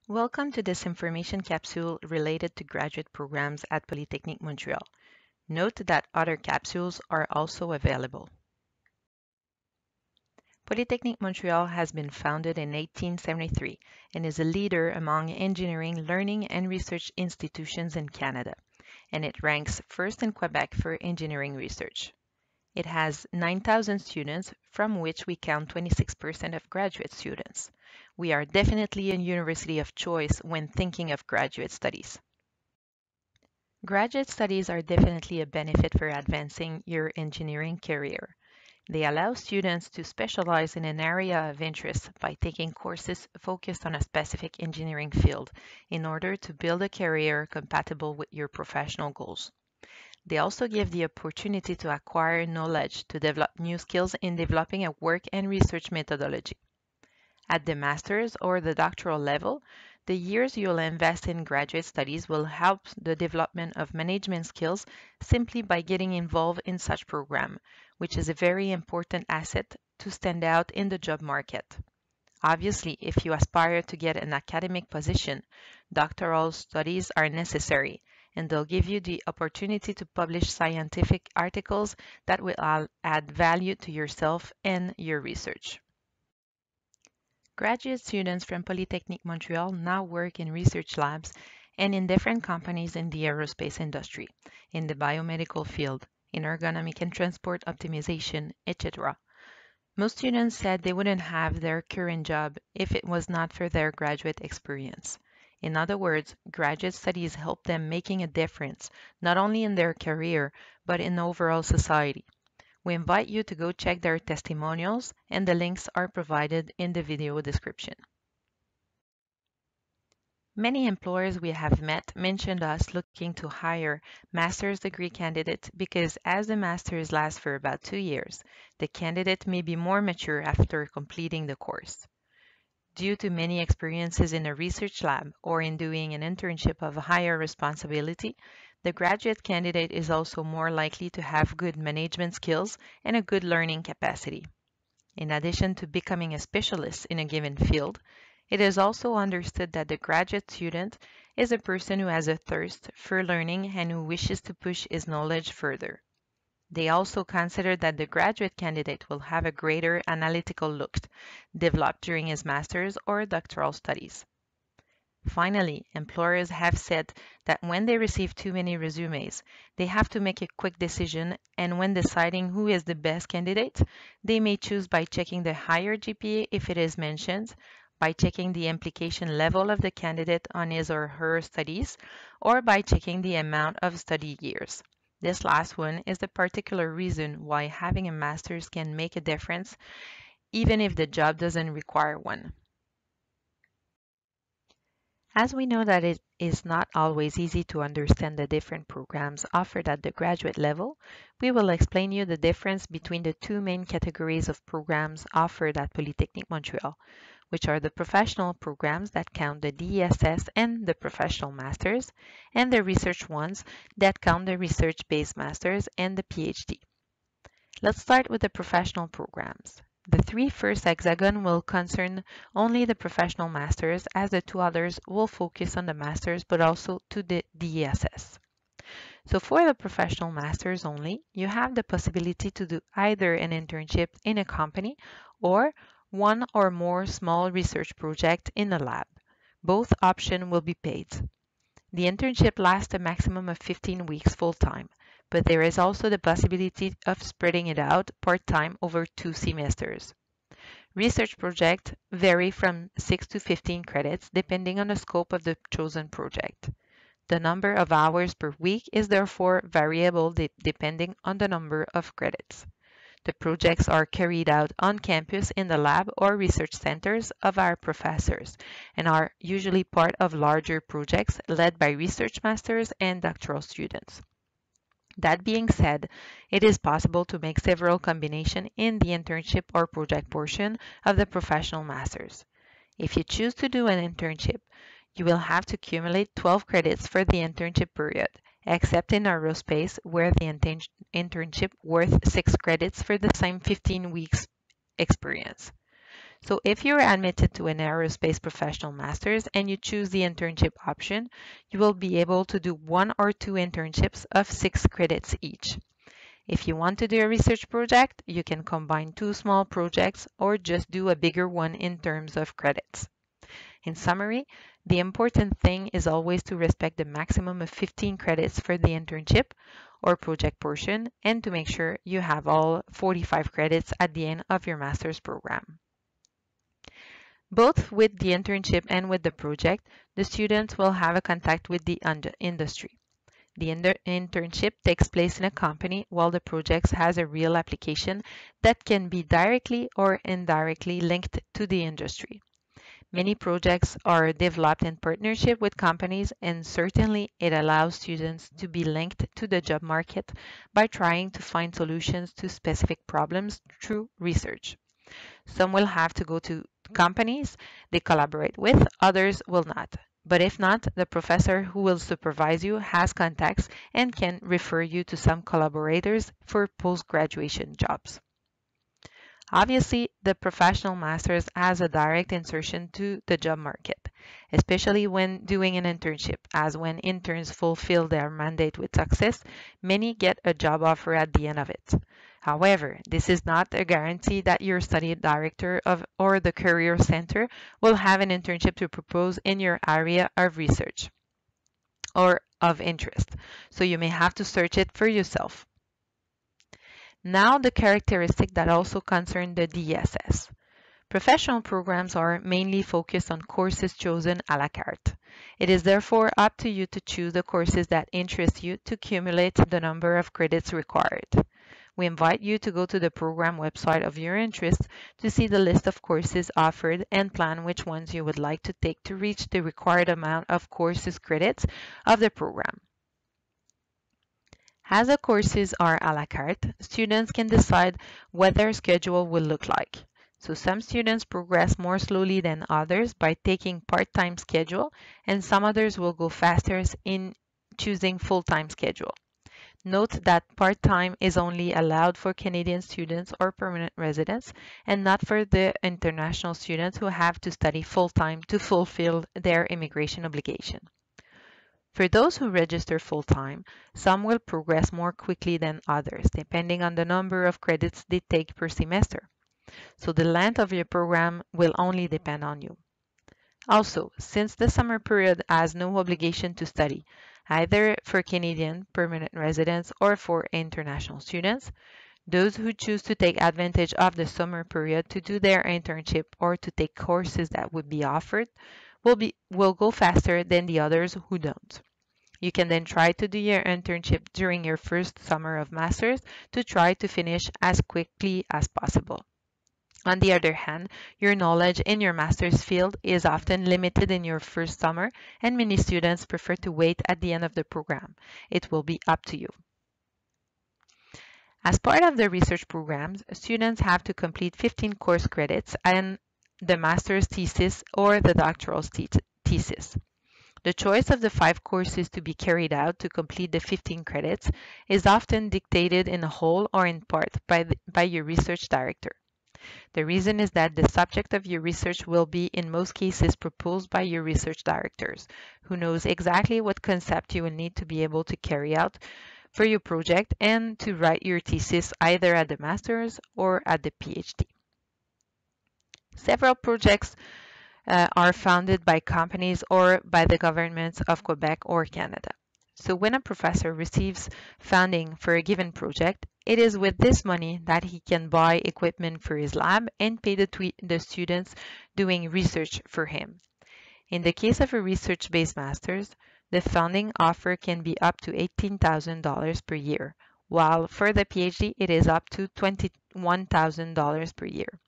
Welcome to this information capsule related to graduate programs at Polytechnique Montreal. Note that other capsules are also available. Polytechnique Montreal has been founded in 1873 and is a leader among engineering, learning, and research institutions in Canada, and it ranks first in Quebec for engineering research. It has 9,000 students, from which we count 26% of graduate students. We are definitely a university of choice when thinking of graduate studies. Graduate studies are definitely a benefit for advancing your engineering career. They allow students to specialize in an area of interest by taking courses focused on a specific engineering field in order to build a career compatible with your professional goals. They also give the opportunity to acquire knowledge to develop new skills in developing a work and research methodology. At the master's or the doctoral level, the years you'll invest in graduate studies will help the development of management skills simply by getting involved in such program, which is a very important asset to stand out in the job market. Obviously, if you aspire to get an academic position, doctoral studies are necessary, and they'll give you the opportunity to publish scientific articles that will add value to yourself and your research. Graduate students from Polytechnique Montreal now work in research labs and in different companies in the aerospace industry, in the biomedical field, in ergonomic and transport optimization, etc. Most students said they wouldn't have their current job if it was not for their graduate experience. In other words, graduate studies help them making a difference, not only in their career, but in overall society. We invite you to go check their testimonials, and the links are provided in the video description. Many employers we have met mentioned us looking to hire master's degree candidates because as the master's lasts for about 2 years, the candidate may be more mature after completing the course. Due to many experiences in a research lab or in doing an internship of higher responsibility, the graduate candidate is also more likely to have good management skills and a good learning capacity. In addition to becoming a specialist in a given field, it is also understood that the graduate student is a person who has a thirst for learning and who wishes to push his knowledge further. They also consider that the graduate candidate will have a greater analytical look developed during his master's or doctoral studies. Finally, employers have said that when they receive too many resumes, they have to make a quick decision, and when deciding who is the best candidate, they may choose by checking the higher GPA if it is mentioned, by checking the implication level of the candidate on his or her studies, or by checking the amount of study years. This last one is the particular reason why having a master's can make a difference, even if the job doesn't require one. As we know that it is not always easy to understand the different programs offered at the graduate level, we will explain you the difference between the two main categories of programs offered at Polytechnique Montreal, which are the professional programs that count the DESS and the professional masters, and the research ones that count the research-based masters and the PhD. Let's start with the professional programs. The three first hexagon will concern only the professional masters, as the two others will focus on the masters but also to the DESS. So for the professional masters only, you have the possibility to do either an internship in a company or one or more small research projects in a lab. Both options will be paid. The internship lasts a maximum of 15 weeks full-time, but there is also the possibility of spreading it out part-time over 2 semesters. Research projects vary from 6 to 15 credits depending on the scope of the chosen project. The number of hours per week is therefore variable depending on the number of credits. The projects are carried out on campus in the lab or research centers of our professors and are usually part of larger projects led by research masters and doctoral students. That being said, it is possible to make several combinations in the internship or project portion of the professional masters. If you choose to do an internship, you will have to accumulate 12 credits for the internship period, except in aerospace where the internship worth 6 credits for the same 15 weeks experience. So if you're admitted to an aerospace professional master's and you choose the internship option, you will be able to do 1 or 2 internships of 6 credits each. If you want to do a research project, you can combine 2 small projects or just do a bigger one in terms of credits. In summary, the important thing is always to respect the maximum of 15 credits for the internship or project portion and to make sure you have all 45 credits at the end of your master's program. Both with the internship and with the project, the students will have a contact with the industry. The internship takes place in a company while the project has a real application that can be directly or indirectly linked to the industry. Many projects are developed in partnership with companies, and certainly it allows students to be linked to the job market by trying to find solutions to specific problems through research. Some will have to go to companies they collaborate with, others will not. But if not, the professor who will supervise you has contacts and can refer you to some collaborators for post-graduation jobs. Obviously, the professional master's has a direct insertion to the job market, especially when doing an internship, as when interns fulfill their mandate with success, many get a job offer at the end of it. However, this is not a guarantee that your study director or the career center will have an internship to propose in your area of research or of interest, so you may have to search it for yourself. Now the characteristics that also concern the DSS. Professional programs are mainly focused on courses chosen à la carte. It is therefore up to you to choose the courses that interest you to accumulate the number of credits required. We invite you to go to the program website of your interest to see the list of courses offered and plan which ones you would like to take to reach the required amount of courses credits of the program. As the courses are à la carte, students can decide what their schedule will look like. So some students progress more slowly than others by taking part-time schedule, and some others will go faster in choosing full-time schedule. Note that part-time is only allowed for Canadian students or permanent residents and not for the international students who have to study full-time to fulfill their immigration obligation. For those who register full-time, some will progress more quickly than others, depending on the number of credits they take per semester. So the length of your program will only depend on you. Also, since the summer period has no obligation to study, either for Canadian permanent residents or for international students, those who choose to take advantage of the summer period to do their internship or to take courses that would be offered will go faster than the others who don't. You can then try to do your internship during your first summer of master's to try to finish as quickly as possible. On the other hand, your knowledge in your master's field is often limited in your first summer, and many students prefer to wait at the end of the program. It will be up to you. As part of the research programs, students have to complete 15 course credits and the master's thesis or the doctoral thesis. The choice of the 5 courses to be carried out to complete the 15 credits is often dictated in whole or in part by your research director. The reason is that the subject of your research will be in most cases proposed by your research directors, who knows exactly what concept you will need to be able to carry out for your project and to write your thesis either at the master's or at the PhD. Several projects are funded by companies or by the governments of Quebec or Canada. So when a professor receives funding for a given project, it is with this money that he can buy equipment for his lab and pay the students doing research for him. In the case of a research-based master's, the funding offer can be up to $18,000 per year, while for the PhD it is up to $21,000 per year.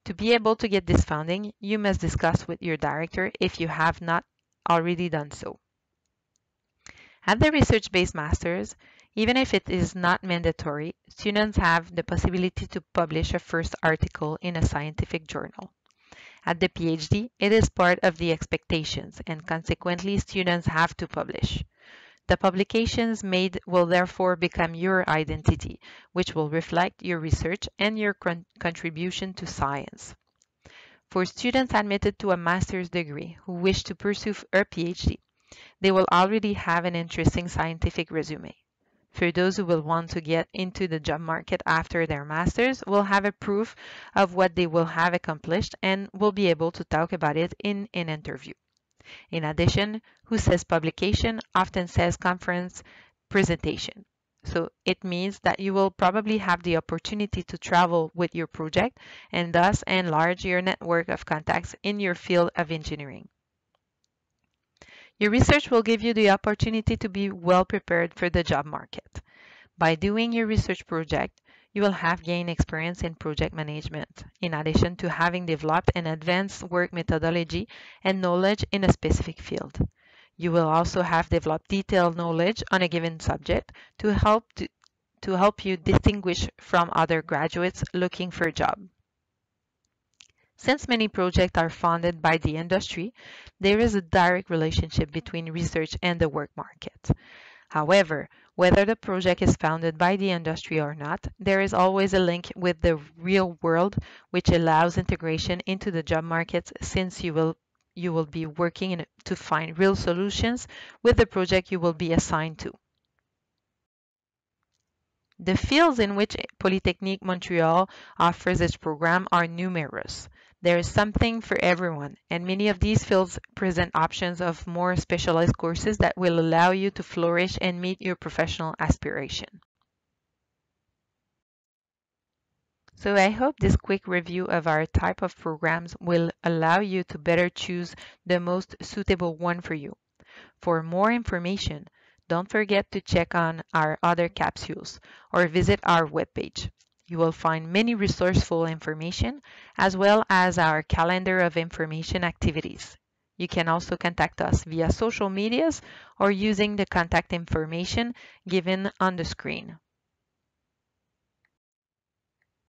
To be able to get this funding, you must discuss with your director if you have not already done so. At the research-based master's, even if it is not mandatory, students have the possibility to publish a first article in a scientific journal. At the PhD, it is part of the expectations, and consequently, students have to publish. The publications made will therefore become your identity, which will reflect your research and your contribution to science. For students admitted to a master's degree who wish to pursue a PhD, they will already have an interesting scientific resume. For those who will want to get into the job market after their master's, will have a proof of what they will have accomplished and will be able to talk about it in an interview. In addition, who says publication often says conference presentation. So it means that you will probably have the opportunity to travel with your project and thus enlarge your network of contacts in your field of engineering. Your research will give you the opportunity to be well prepared for the job market. By doing your research project, you will have gained experience in project management, in addition to having developed an advanced work methodology and knowledge in a specific field. You will also have developed detailed knowledge on a given subject to help you distinguish from other graduates looking for a job. Since many projects are funded by the industry, there is a direct relationship between research and the work market. However, whether the project is funded by the industry or not, there is always a link with the real world, which allows integration into the job market since you will be working to find real solutions with the project you will be assigned to. The fields in which Polytechnique Montreal offers its program are numerous. There is something for everyone, and many of these fields present options of more specialized courses that will allow you to flourish and meet your professional aspiration. So I hope this quick review of our type of programs will allow you to better choose the most suitable one for you. For more information, don't forget to check on our other capsules or visit our webpage. You will find many resourceful information as well as our calendar of information activities. You can also contact us via social medias or using the contact information given on the screen.